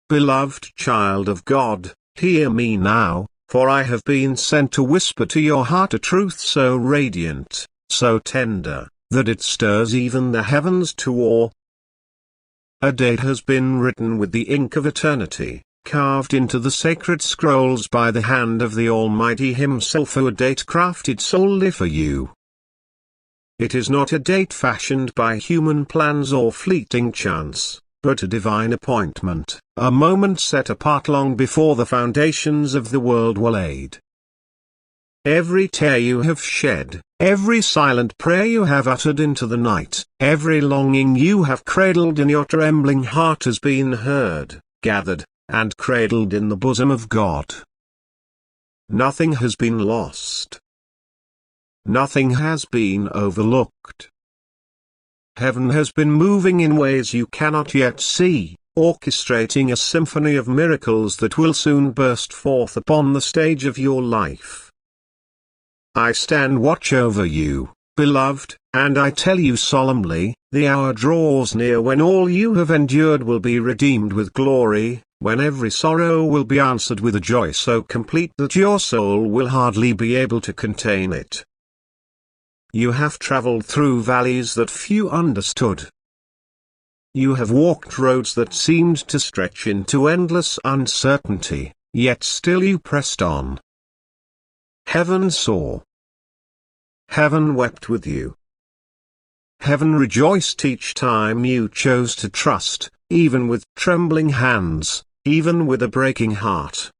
beloved child of God, hear me now, for I have been sent to whisper to your heart a truth so radiant, so tender, that it stirs even the heavens to awe. A date has been written with the ink of eternity, carved into the sacred scrolls by the hand of the Almighty Himself, a date crafted solely for you. It is not a date fashioned by human plans or fleeting chance, but a divine appointment, a moment set apart long before the foundations of the world were laid. Every tear you have shed, every silent prayer you have uttered into the night, every longing you have cradled in your trembling heart has been heard, gathered, and cradled in the bosom of God. Nothing has been lost. Nothing has been overlooked. Heaven has been moving in ways you cannot yet see, orchestrating a symphony of miracles that will soon burst forth upon the stage of your life. I stand watch over you, beloved, and I tell you solemnly, the hour draws near when all you have endured will be redeemed with glory, when every sorrow will be answered with a joy so complete that your soul will hardly be able to contain it. You have traveled through valleys that few understood. You have walked roads that seemed to stretch into endless uncertainty, yet still you pressed on. Heaven saw. Heaven wept with you. Heaven rejoiced each time you chose to trust, even with trembling hands, even with a breaking heart.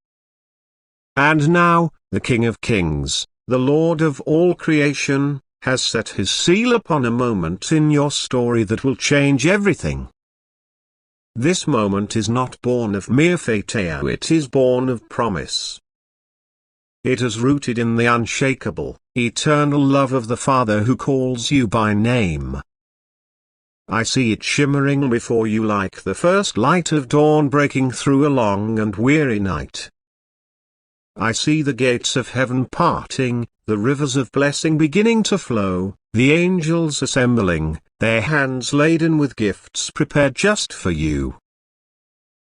And now, the King of Kings, the Lord of all creation, has set his seal upon a moment in your story that will change everything. This moment is not born of mere fate, it is born of promise. It is rooted in the unshakable, eternal love of the Father who calls you by name. I see it shimmering before you like the first light of dawn breaking through a long and weary night. I see the gates of heaven parting, the rivers of blessing beginning to flow, the angels assembling, their hands laden with gifts prepared just for you.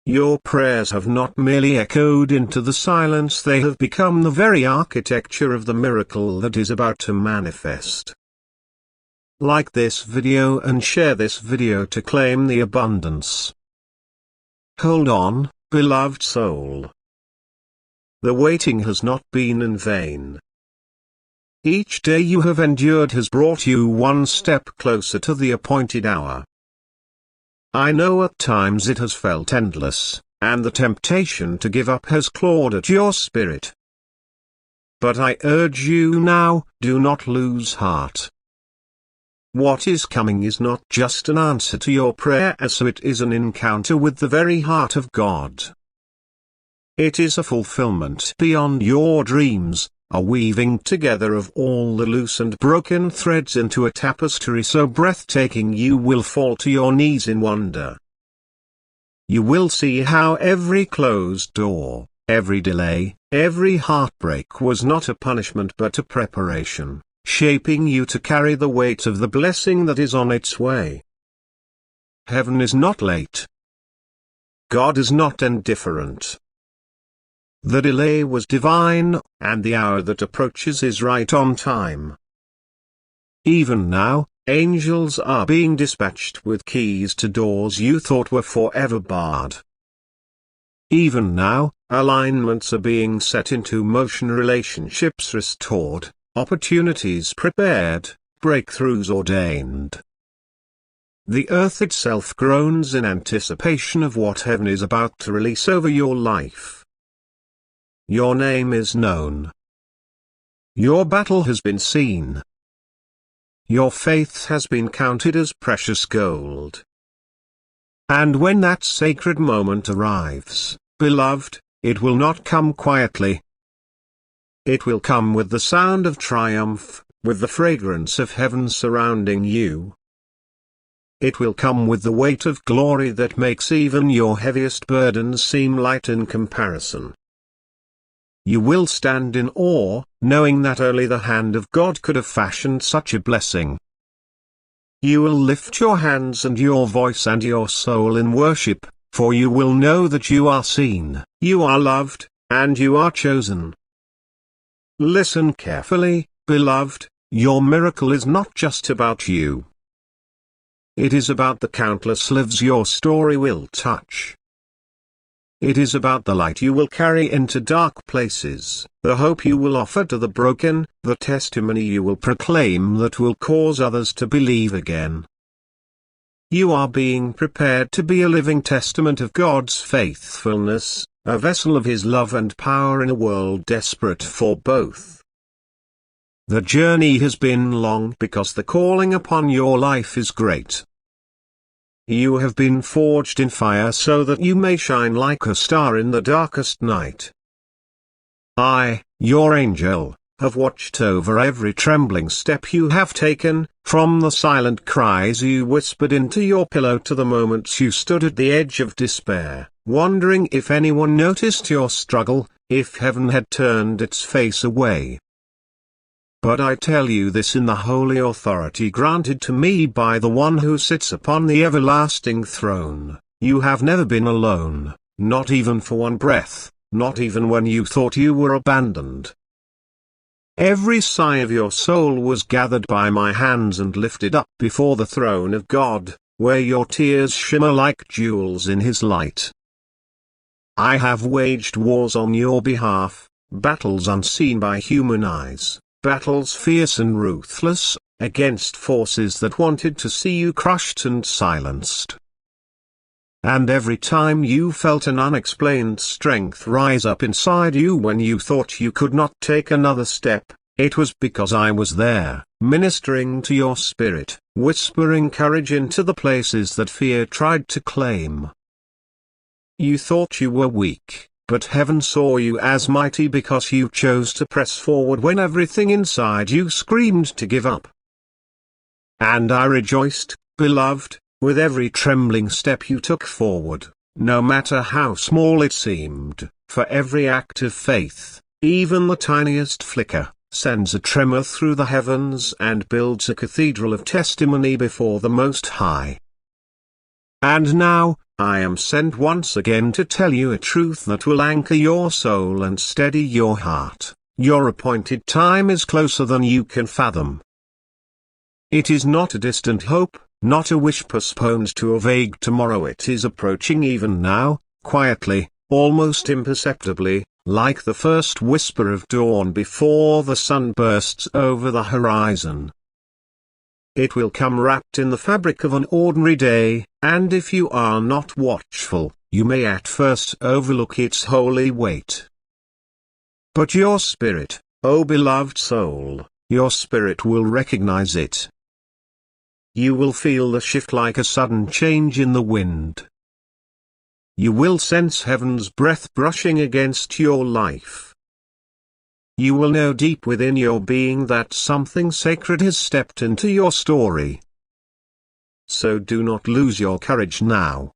Your prayers have not merely echoed into the silence, they have become the very architecture of the miracle that is about to manifest. Like this video and share this video to claim the abundance. Hold on, beloved soul. The waiting has not been in vain. Each day you have endured has brought you one step closer to the appointed hour. I know at times it has felt endless, and the temptation to give up has clawed at your spirit. But I urge you now, do not lose heart. What is coming is not just an answer to your prayer, as it is an encounter with the very heart of God. It is a fulfillment beyond your dreams, a weaving together of all the loose and broken threads into a tapestry so breathtaking you will fall to your knees in wonder. You will see how every closed door, every delay, every heartbreak was not a punishment but a preparation, shaping you to carry the weight of the blessing that is on its way. Heaven is not late. God is not indifferent. The delay was divine, and the hour that approaches is right on time. Even now, angels are being dispatched with keys to doors you thought were forever barred. Even now, alignments are being set into motion, relationships restored, opportunities prepared, breakthroughs ordained. The earth itself groans in anticipation of what heaven is about to release over your life. Your name is known. Your battle has been seen. Your faith has been counted as precious gold. And when that sacred moment arrives, beloved, it will not come quietly. It will come with the sound of triumph, with the fragrance of heaven surrounding you. It will come with the weight of glory that makes even your heaviest burdens seem light in comparison. You will stand in awe, knowing that only the hand of God could have fashioned such a blessing. You will lift your hands and your voice and your soul in worship, for you will know that you are seen, you are loved, and you are chosen. Listen carefully, beloved, your miracle is not just about you. It is about the countless lives your story will touch. It is about the light you will carry into dark places, the hope you will offer to the broken, the testimony you will proclaim that will cause others to believe again. You are being prepared to be a living testament of God's faithfulness, a vessel of His love and power in a world desperate for both. The journey has been long because the calling upon your life is great. You have been forged in fire so that you may shine like a star in the darkest night. I, your angel, have watched over every trembling step you have taken, from the silent cries you whispered into your pillow to the moments you stood at the edge of despair, wondering if anyone noticed your struggle, if heaven had turned its face away. But I tell you this in the holy authority granted to me by the one who sits upon the everlasting throne, you have never been alone, not even for one breath, not even when you thought you were abandoned. Every sigh of your soul was gathered by my hands and lifted up before the throne of God, where your tears shimmer like jewels in His light. I have waged wars on your behalf, battles unseen by human eyes. Battles fierce and ruthless, against forces that wanted to see you crushed and silenced. And every time you felt an unexplained strength rise up inside you when you thought you could not take another step, it was because I was there, ministering to your spirit, whispering courage into the places that fear tried to claim. You thought you were weak. But heaven saw you as mighty because you chose to press forward when everything inside you screamed to give up. And I rejoiced, beloved, with every trembling step you took forward, no matter how small it seemed, for every act of faith, even the tiniest flicker, sends a tremor through the heavens and builds a cathedral of testimony before the Most High. And now, I am sent once again to tell you a truth that will anchor your soul and steady your heart. Your appointed time is closer than you can fathom. It is not a distant hope, not a wish postponed to a vague tomorrow. It is approaching even now, quietly, almost imperceptibly, like the first whisper of dawn before the sun bursts over the horizon. It will come wrapped in the fabric of an ordinary day, and if you are not watchful, you may at first overlook its holy weight. But your spirit, O beloved soul, your spirit will recognize it. You will feel the shift like a sudden change in the wind. You will sense heaven's breath brushing against your life. You will know deep within your being that something sacred has stepped into your story. So do not lose your courage now.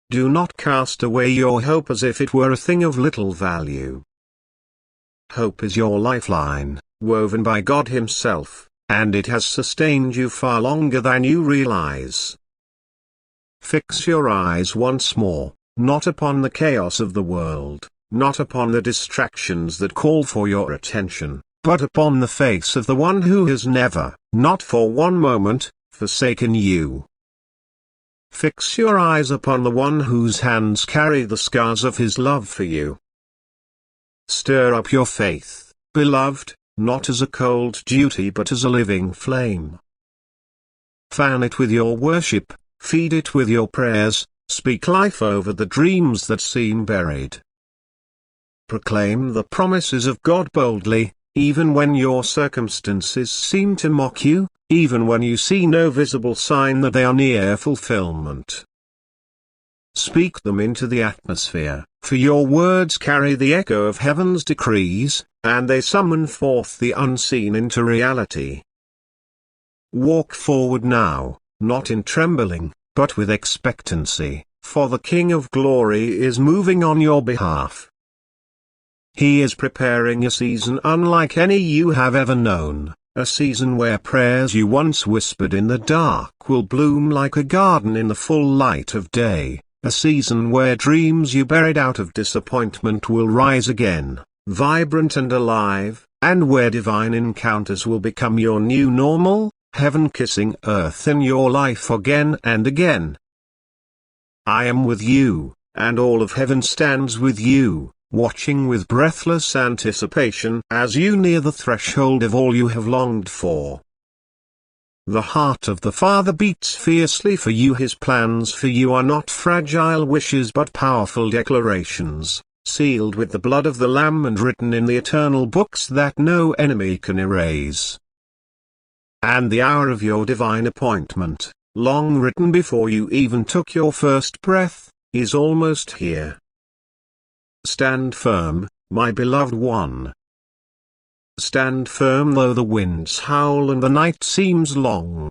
Do not cast away your hope as if it were a thing of little value. Hope is your lifeline, woven by God Himself, and it has sustained you far longer than you realize. Fix your eyes once more, not upon the chaos of the world, not upon the distractions that call for your attention, but upon the face of the one who has never, not for one moment, forsaken you. Fix your eyes upon the one whose hands carry the scars of His love for you. Stir up your faith, beloved, not as a cold duty but as a living flame. Fan it with your worship, feed it with your prayers, speak life over the dreams that seem buried. Proclaim the promises of God boldly, even when your circumstances seem to mock you, even when you see no visible sign that they are near fulfillment. Speak them into the atmosphere, for your words carry the echo of heaven's decrees, and they summon forth the unseen into reality. Walk forward now, not in trembling, but with expectancy, for the King of Glory is moving on your behalf. He is preparing a season unlike any you have ever known, a season where prayers you once whispered in the dark will bloom like a garden in the full light of day, a season where dreams you buried out of disappointment will rise again, vibrant and alive, and where divine encounters will become your new normal, heaven kissing earth in your life again and again. I am with you, and all of heaven stands with you, watching with breathless anticipation as you near the threshold of all you have longed for. The heart of the Father beats fiercely for you. His plans for you are not fragile wishes but powerful declarations, sealed with the blood of the Lamb and written in the eternal books that no enemy can erase. And the hour of your divine appointment, long written before you even took your first breath, is almost here. Stand firm, my beloved one. Stand firm though the winds howl and the night seems long.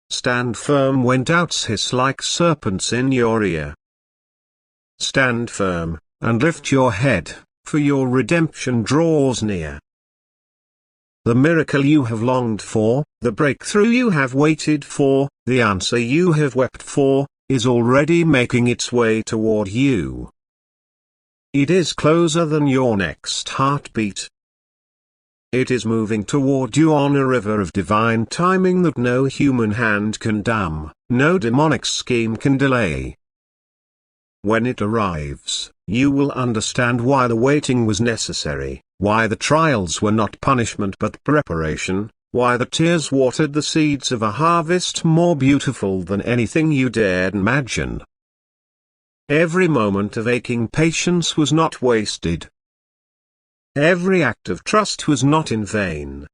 Stand firm when doubts hiss like serpents in your ear. Stand firm, and lift your head, for your redemption draws near. The miracle you have longed for, the breakthrough you have waited for, the answer you have wept for, is already making its way toward you. It is closer than your next heartbeat. It is moving toward you on a river of divine timing that no human hand can dam, no demonic scheme can delay. When it arrives, you will understand why the waiting was necessary, why the trials were not punishment but preparation, why the tears watered the seeds of a harvest more beautiful than anything you dared imagine. Every moment of aching patience was not wasted. Every act of trust was not in vain.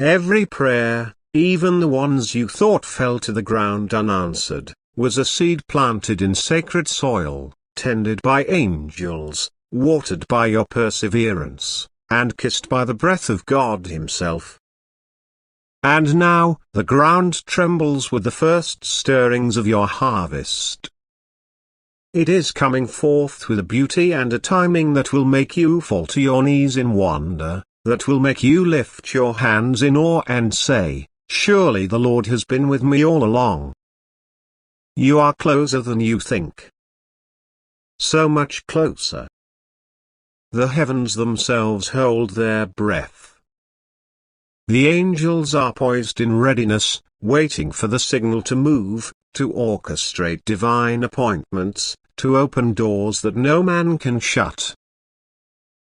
Every prayer, even the ones you thought fell to the ground unanswered, was a seed planted in sacred soil, tended by angels, watered by your perseverance, and kissed by the breath of God Himself. And now, the ground trembles with the first stirrings of your harvest. It is coming forth with a beauty and a timing that will make you fall to your knees in wonder, that will make you lift your hands in awe and say, "Surely the Lord has been with me all along." You are closer than you think. So much closer. The heavens themselves hold their breath. The angels are poised in readiness, waiting for the signal to move, to orchestrate divine appointments, to open doors that no man can shut.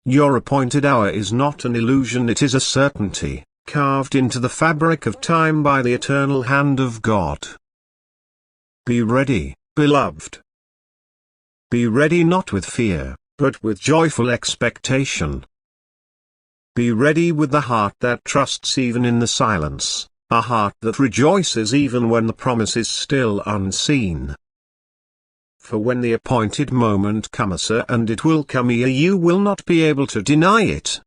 Your appointed hour is not an illusion, it is a certainty, carved into the fabric of time by the eternal hand of God. Be ready, beloved. Be ready not with fear, but with joyful expectation. Be ready with the heart that trusts even in the silence, a heart that rejoices even when the promise is still unseen. For when the appointed moment comes, and it will come, you will not be able to deny it.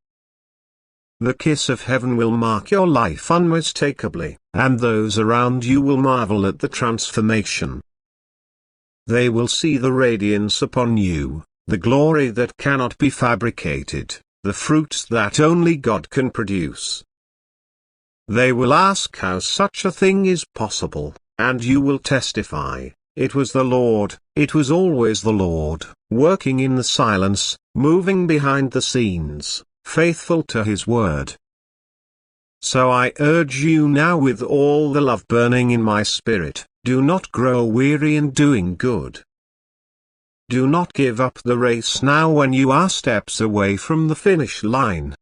The kiss of heaven will mark your life unmistakably, and those around you will marvel at the transformation. They will see the radiance upon you, the glory that cannot be fabricated, the fruits that only God can produce. They will ask how such a thing is possible, and you will testify, "It was the Lord, it was always the Lord, working in the silence, moving behind the scenes, faithful to His word." So I urge you now with all the love burning in my spirit, do not grow weary in doing good. Do not give up the race now when you are steps away from the finish line.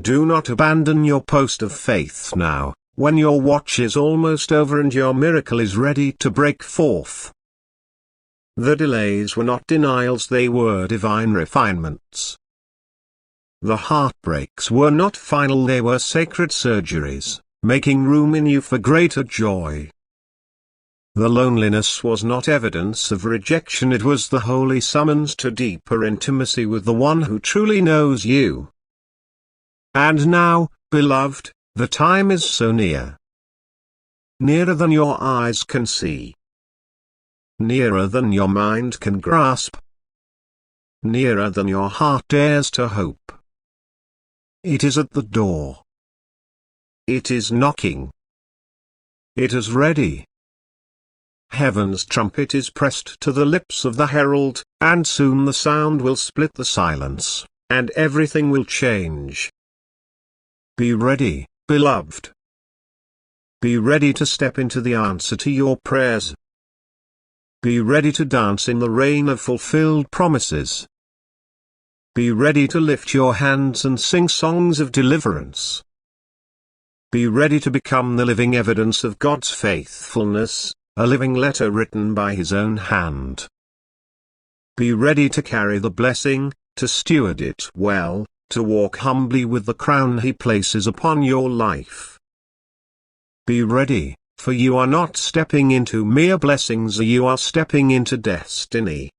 Do not abandon your post of faith now, when your watch is almost over and your miracle is ready to break forth. The delays were not denials, they were divine refinements. The heartbreaks were not final, they were sacred surgeries, making room in you for greater joy. The loneliness was not evidence of rejection, it was the holy summons to deeper intimacy with the one who truly knows you. And now, beloved, the time is so near. Nearer than your eyes can see. Nearer than your mind can grasp. Nearer than your heart dares to hope. It is at the door. It is knocking. It is ready. Heaven's trumpet is pressed to the lips of the herald, and soon the sound will split the silence, and everything will change. Be ready, beloved. Be ready to step into the answer to your prayers. Be ready to dance in the rain of fulfilled promises. Be ready to lift your hands and sing songs of deliverance. Be ready to become the living evidence of God's faithfulness, a living letter written by His own hand. Be ready to carry the blessing, to steward it well, to walk humbly with the crown He places upon your life. Be ready, for you are not stepping into mere blessings, you are stepping into destiny.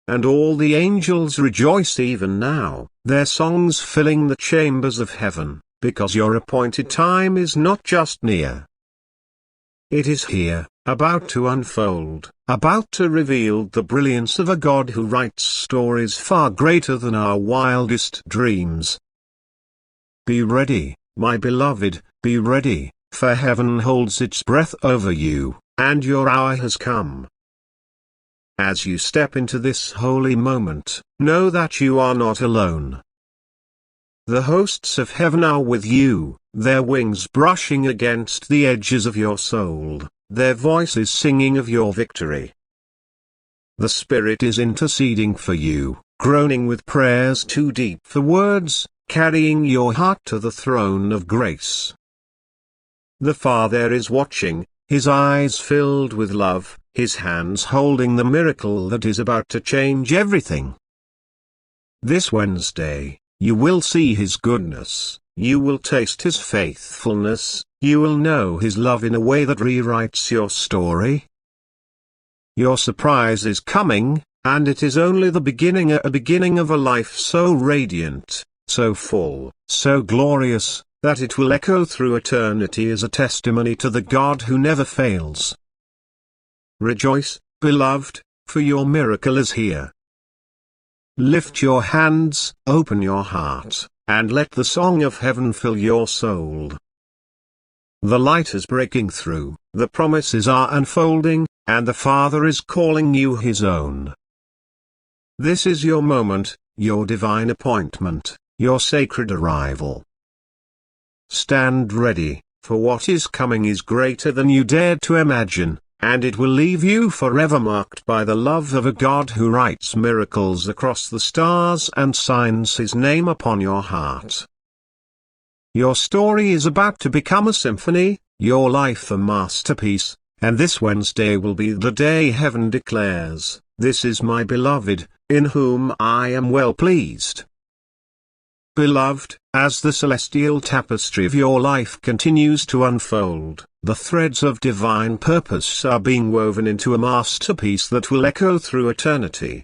And all the angels rejoice even now, their songs filling the chambers of heaven, because your appointed time is not just near. It is here, about to unfold, about to reveal the brilliance of a God who writes stories far greater than our wildest dreams. Be ready, my beloved, be ready, for heaven holds its breath over you, and your hour has come. As you step into this holy moment, know that you are not alone. The hosts of heaven are with you, their wings brushing against the edges of your soul, their voices singing of your victory. The Spirit is interceding for you, groaning with prayers too deep for words, carrying your heart to the throne of grace. The Father is watching, His eyes filled with love, His hands holding the miracle that is about to change everything. This Wednesday, you will see His goodness, you will taste His faithfulness, you will know His love in a way that rewrites your story. Your surprise is coming, and it is only the beginning, a beginning of a life so radiant, so full, so glorious, that it will echo through eternity as a testimony to the God who never fails. Rejoice, beloved, for your miracle is here. Lift your hands, open your heart, and let the song of heaven fill your soul. The light is breaking through, the promises are unfolding, and the Father is calling you His own. This is your moment, your divine appointment, your sacred arrival. Stand ready, for what is coming is greater than you dared to imagine, and it will leave you forever marked by the love of a God who writes miracles across the stars and signs His name upon your heart. Your story is about to become a symphony, your life a masterpiece, and this Wednesday will be the day heaven declares, "This is my beloved, in whom I am well pleased." Beloved, as the celestial tapestry of your life continues to unfold, the threads of divine purpose are being woven into a masterpiece that will echo through eternity.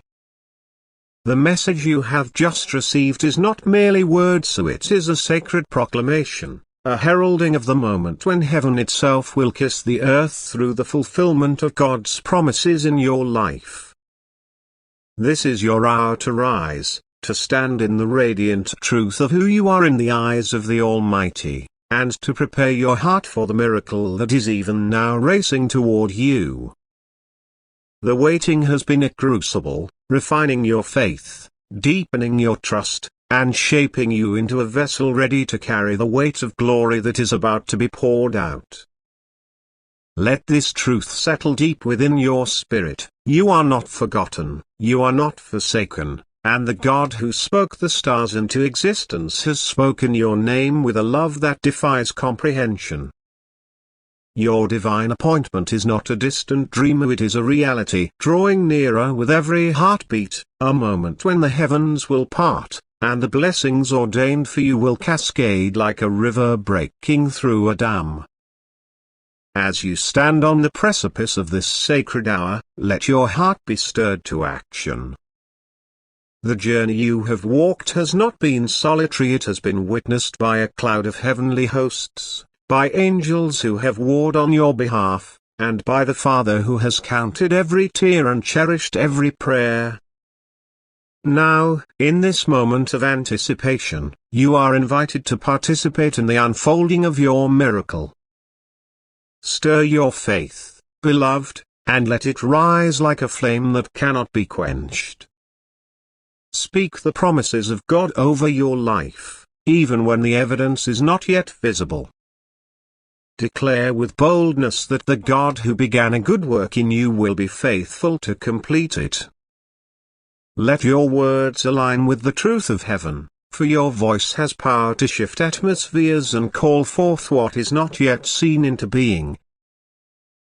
The message you have just received is not merely words, it is a sacred proclamation, a heralding of the moment when heaven itself will kiss the earth through the fulfillment of God's promises in your life. This is your hour to rise, to stand in the radiant truth of who you are in the eyes of the Almighty, and to prepare your heart for the miracle that is even now racing toward you. The waiting has been a crucible, refining your faith, deepening your trust, and shaping you into a vessel ready to carry the weight of glory that is about to be poured out. Let this truth settle deep within your spirit: you are not forgotten, you are not forsaken, and the God who spoke the stars into existence has spoken your name with a love that defies comprehension. Your divine appointment is not a distant dream, it is a reality drawing nearer with every heartbeat, a moment when the heavens will part, and the blessings ordained for you will cascade like a river breaking through a dam. As you stand on the precipice of this sacred hour, let your heart be stirred to action. The journey you have walked has not been solitary, it has been witnessed by a cloud of heavenly hosts, by angels who have warred on your behalf, and by the Father who has counted every tear and cherished every prayer. Now, in this moment of anticipation, you are invited to participate in the unfolding of your miracle. Stir your faith, beloved, and let it rise like a flame that cannot be quenched. Speak the promises of God over your life, even when the evidence is not yet visible. Declare with boldness that the God who began a good work in you will be faithful to complete it. Let your words align with the truth of heaven, for your voice has power to shift atmospheres and call forth what is not yet seen into being.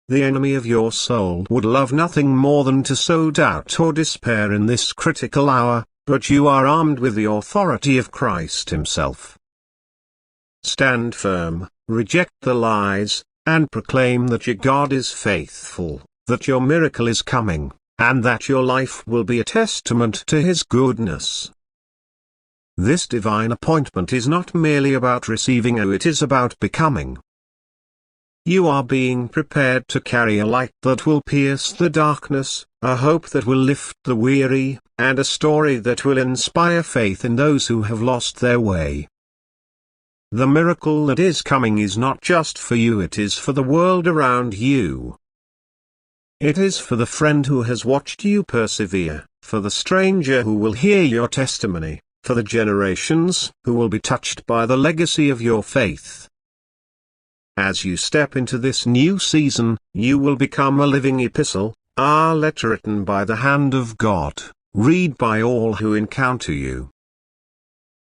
The enemy of your soul would love nothing more than to sow doubt or despair in this critical hour, but you are armed with the authority of Christ Himself. Stand firm, reject the lies, and proclaim that your God is faithful, that your miracle is coming, and that your life will be a testament to His goodness. This divine appointment is not merely about receiving, it is about becoming. You are being prepared to carry a light that will pierce the darkness, a hope that will lift the weary, and a story that will inspire faith in those who have lost their way. The miracle that is coming is not just for you, it is for the world around you. It is for the friend who has watched you persevere, for the stranger who will hear your testimony, for the generations who will be touched by the legacy of your faith. As you step into this new season, you will become a living epistle, a letter written by the hand of God, read by all who encounter you.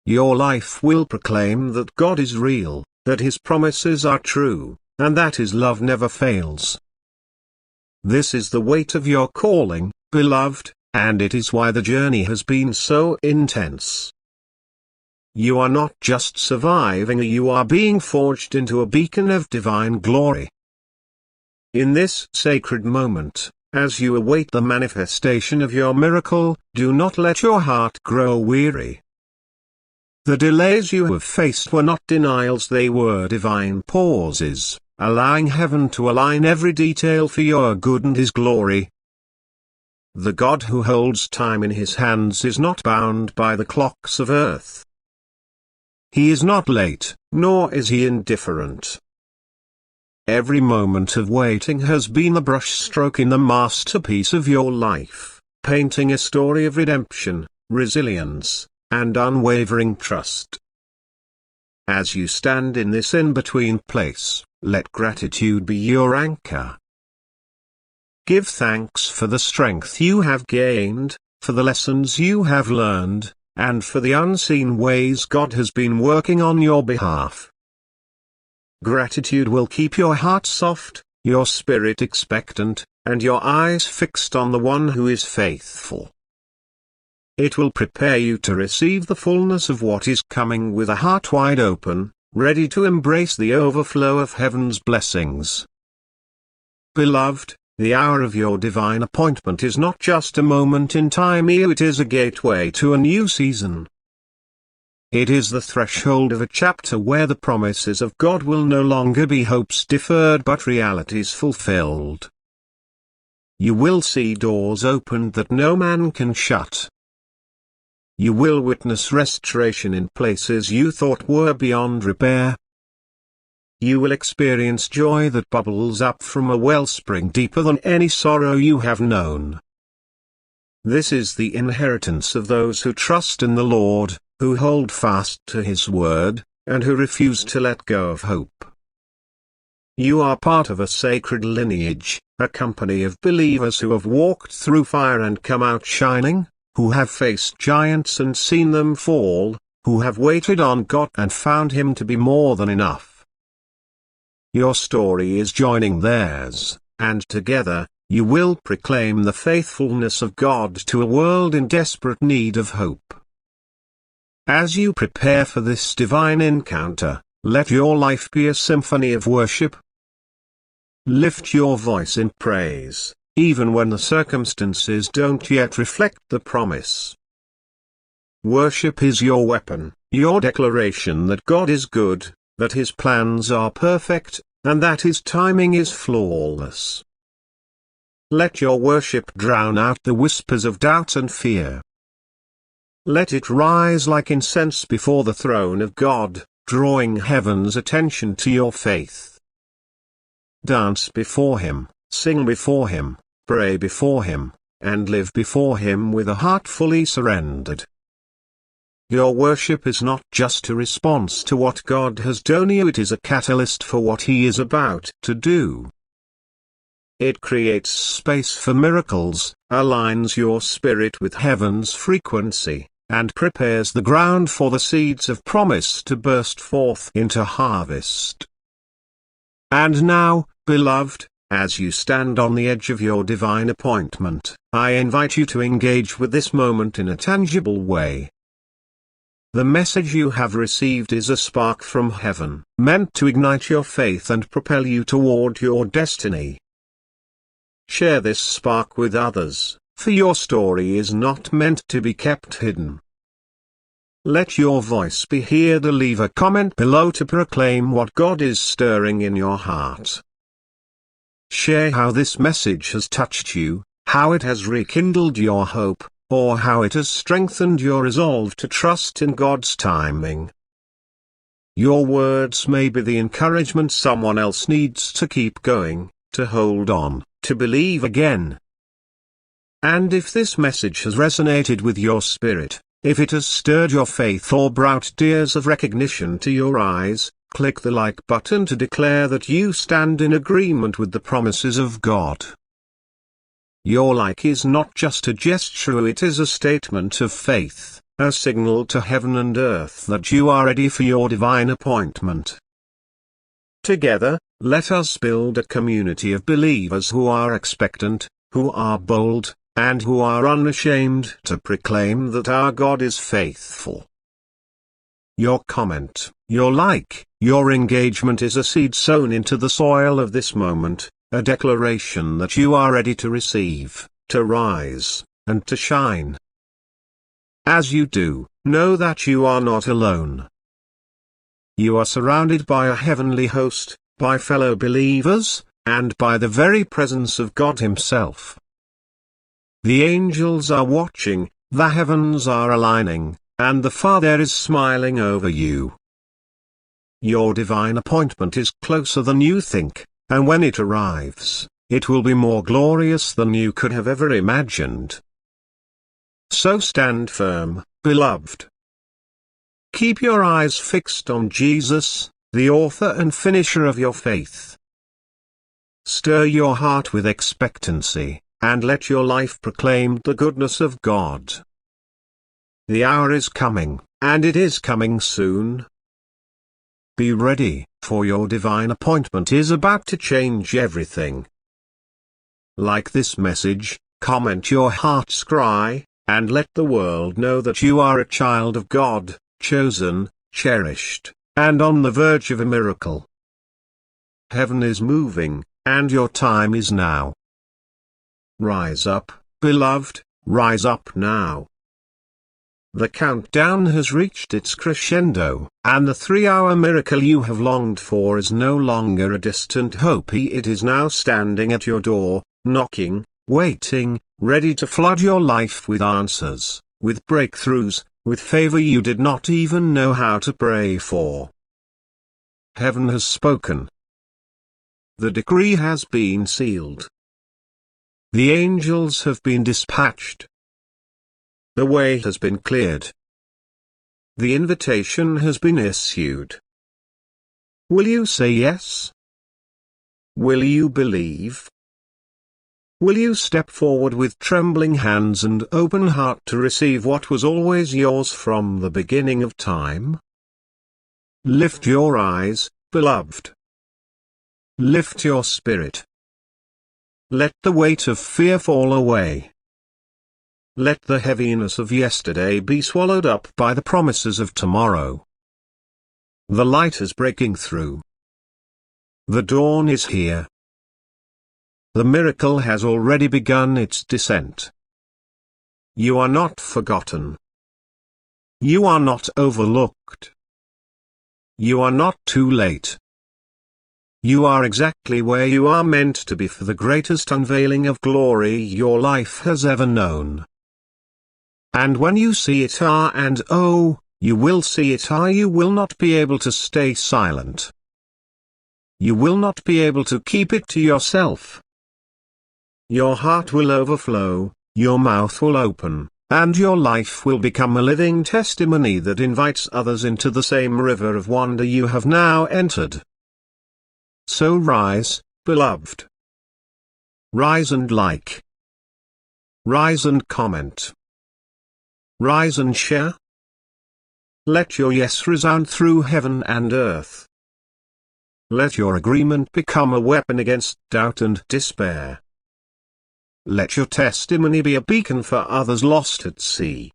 Your life will proclaim that God is real, that His promises are true, and that His love never fails. This is the weight of your calling, beloved, and it is why the journey has been so intense. You are not just surviving, you are being forged into a beacon of divine glory. In this sacred moment, as you await the manifestation of your miracle, do not let your heart grow weary. The delays you have faced were not denials, they were divine pauses, allowing heaven to align every detail for your good and His glory. The God who holds time in His hands is not bound by the clocks of earth. He is not late, nor is He indifferent. Every moment of waiting has been the brushstroke in the masterpiece of your life, painting a story of redemption, resilience, and unwavering trust. As you stand in this in-between place, let gratitude be your anchor. Give thanks for the strength you have gained, for the lessons you have learned, and for the unseen ways God has been working on your behalf. Gratitude will keep your heart soft, your spirit expectant, and your eyes fixed on the One who is faithful. It will prepare you to receive the fullness of what is coming with a heart wide open, ready to embrace the overflow of heaven's blessings. Beloved, the hour of your divine appointment is not just a moment in time, it is a gateway to a new season. It is the threshold of a chapter where the promises of God will no longer be hopes deferred but realities fulfilled. You will see doors opened that no man can shut. You will witness restoration in places you thought were beyond repair. You will experience joy that bubbles up from a wellspring deeper than any sorrow you have known. This is the inheritance of those who trust in the Lord, who hold fast to His word, and who refuse to let go of hope. You are part of a sacred lineage, a company of believers who have walked through fire and come out shining, who have faced giants and seen them fall, who have waited on God and found Him to be more than enough. Your story is joining theirs, and together, you will proclaim the faithfulness of God to a world in desperate need of hope. As you prepare for this divine encounter, let your life be a symphony of worship. Lift your voice in praise, even when the circumstances don't yet reflect the promise. Worship is your weapon, your declaration that God is good, that His plans are perfect, and that His timing is flawless. Let your worship drown out the whispers of doubt and fear. Let it rise like incense before the throne of God, drawing heaven's attention to your faith. Dance before Him, sing before Him, pray before Him, and live before Him with a heart fully surrendered. Your worship is not just a response to what God has done you, it is a catalyst for what He is about to do. It creates space for miracles, aligns your spirit with heaven's frequency, and prepares the ground for the seeds of promise to burst forth into harvest. And now, beloved, as you stand on the edge of your divine appointment, I invite you to engage with this moment in a tangible way. The message you have received is a spark from heaven, meant to ignite your faith and propel you toward your destiny. Share this spark with others, for your story is not meant to be kept hidden. Let your voice be heard. Leave a comment below to proclaim what God is stirring in your heart. Share how this message has touched you, how it has rekindled your hope, or how it has strengthened your resolve to trust in God's timing. Your words may be the encouragement someone else needs to keep going, to hold on, to believe again. And if this message has resonated with your spirit, if it has stirred your faith or brought tears of recognition to your eyes, click the like button to declare that you stand in agreement with the promises of God. Your like is not just a gesture, it is a statement of faith, a signal to heaven and earth that you are ready for your divine appointment. Together, let us build a community of believers who are expectant, who are bold, and who are unashamed to proclaim that our God is faithful. Your comment, your like, your engagement is a seed sown into the soil of this moment, a declaration that you are ready to receive, to rise, and to shine. As you do, know that you are not alone. You are surrounded by a heavenly host, by fellow believers, and by the very presence of God Himself. The angels are watching, the heavens are aligning, and the Father is smiling over you. Your divine appointment is closer than you think, and when it arrives, it will be more glorious than you could have ever imagined. So stand firm, beloved. Keep your eyes fixed on Jesus, the author and finisher of your faith. Stir your heart with expectancy, and let your life proclaim the goodness of God. The hour is coming, and it is coming soon. Be ready, for your divine appointment is about to change everything. Like this message, comment your heart's cry, and let the world know that you are a child of God, chosen, cherished, and on the verge of a miracle. Heaven is moving, and your time is now. Rise up, beloved, rise up now. The countdown has reached its crescendo, and the 3-hour miracle you have longed for is no longer a distant hope. It is now standing at your door, knocking, waiting, ready to flood your life with answers, with breakthroughs, with favor you did not even know how to pray for. Heaven has spoken. The decree has been sealed. The angels have been dispatched. The way has been cleared. The invitation has been issued. Will you say yes? Will you believe? Will you step forward with trembling hands and open heart to receive what was always yours from the beginning of time? Lift your eyes, beloved. Lift your spirit. Let the weight of fear fall away. Let the heaviness of yesterday be swallowed up by the promises of tomorrow. The light is breaking through. The dawn is here. The miracle has already begun its descent. You are not forgotten. You are not overlooked. You are not too late. You are exactly where you are meant to be for the greatest unveiling of glory your life has ever known. And when you see it you will see it you will not be able to stay silent. You will not be able to keep it to yourself. Your heart will overflow, your mouth will open, and your life will become a living testimony that invites others into the same river of wonder you have now entered. So rise, beloved. Rise and like. Rise and comment. Rise and share. Let your yes resound through heaven and earth. Let your agreement become a weapon against doubt and despair. Let your testimony be a beacon for others lost at sea.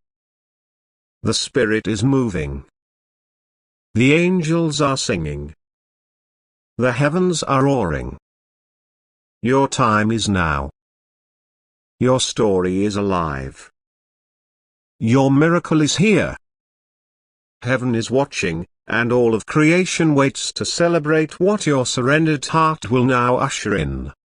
The Spirit is moving. The angels are singing. The heavens are roaring. Your time is now. Your story is alive. Your miracle is here. Heaven is watching, and all of creation waits to celebrate what your surrendered heart will now usher in.